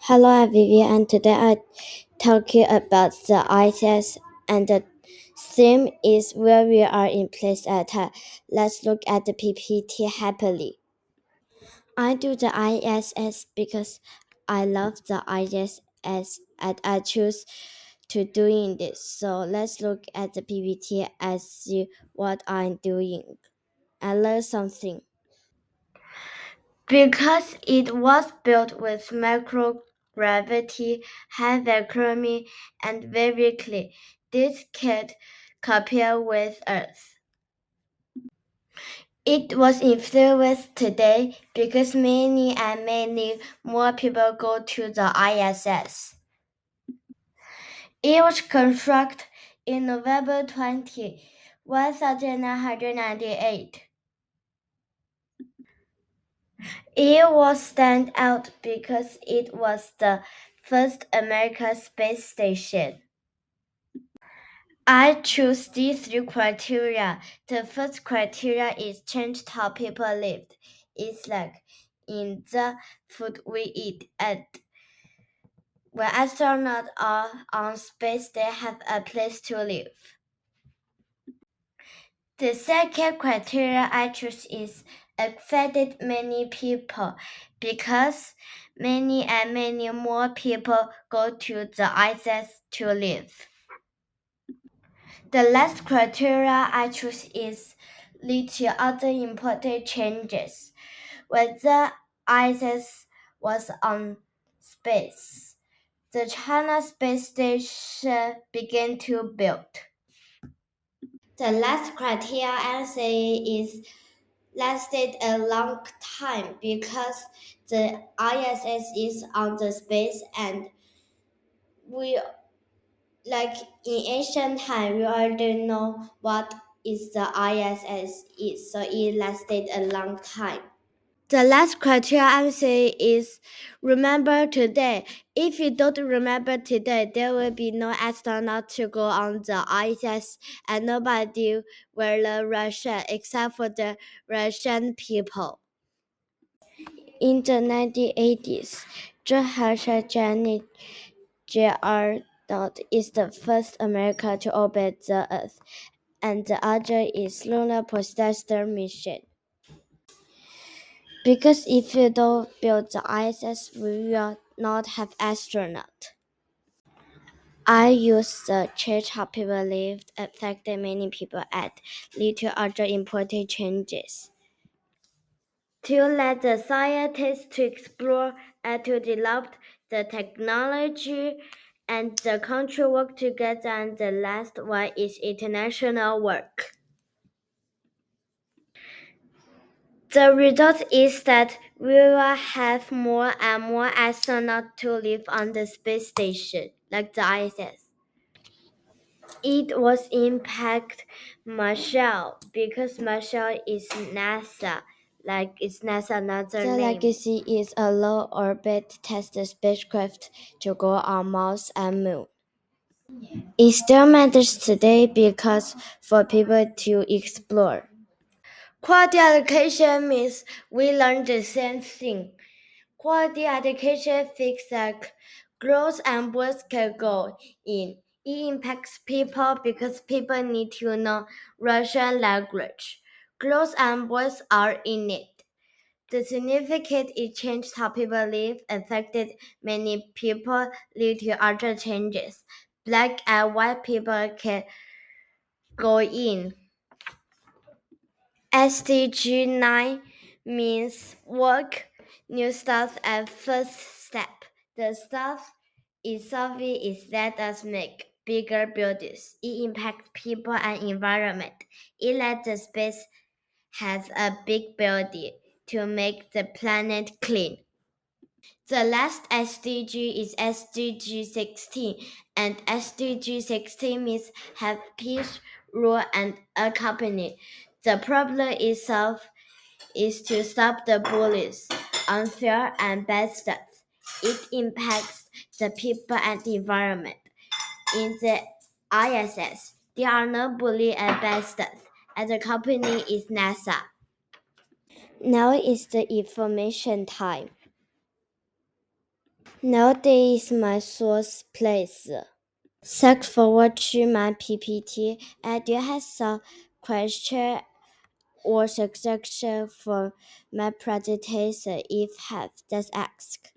Hello, I'm Vivian, and today I talking about the ISS, and the theme is where we are in place at. Let's look at the PPT happily. I do the ISS because I love the ISS, and I choose to doing this. So let's look at the PPT and see what I'm doing. I learned something. Because it was built with microgravity, high vacuum, and very clean, this could compare with Earth. It was influenced today because many and many more people go to the ISS. It was constructed in November 1998. It was stand out because it was the first American space station. I choose these three criteria. The first criteria is change how people lived. It's like in the food we eat. And when astronauts are on space, they have a place to live. The second criteria I choose is affected many people because many and many more people go to the ISS to live. The last criteria I choose is lead to other important changes. When the ISS was on space, the China space station began to build. The last criteria I say is lasted a long time because the ISS is on the space and we like in ancient time we already know what is the ISS is, so it lasted a long time. The last criteria I say is remember today. If you don't remember today, there will be no astronaut to go on the ISS and nobody will learn Russian except for the Russian people. In the 1980s, Janet Jr. is the first American to orbit the Earth, and the other is Lunar Protector mission. Because if you don't build the ISS, we will not have astronauts. I use the change how people lived affected many people and lead to other important changes. To let the scientists to explore and to develop the technology and the country work together, and the last one is international work. The result is that we will have more and more astronauts to live on the space station, like the ISS. It was impact Marshall because Marshall is NASA, like it's NASA another name. The legacy is a low orbit test spacecraft to go on Mars and Moon. It still matters today because for people to explore. Quality education means we learn the same thing. Quality education fixes that girls and boys can go in. It impacts people because people need to know Russian language. Girls and boys are in it. The significant it changed how people live, affected many people, lead to other changes. Black and white people can go in. SDG 9 means work, new stuff, and first step. The stuff itself is let us make bigger buildings. It impacts people and environment. It lets the space has a big building to make the planet clean. The last SDG is SDG 16, and SDG 16 means have peace, rule, and a company. The problem itself is to stop the bullies, unfair, and bad stuff. It impacts the people and the environment. In the ISS, there are no bully and bad stuff, and the company is NASA. Now is the information time. Now this is my source place. Thanks for watching my PPT. And you have some question or suggestion for my presentation? If have, just ask.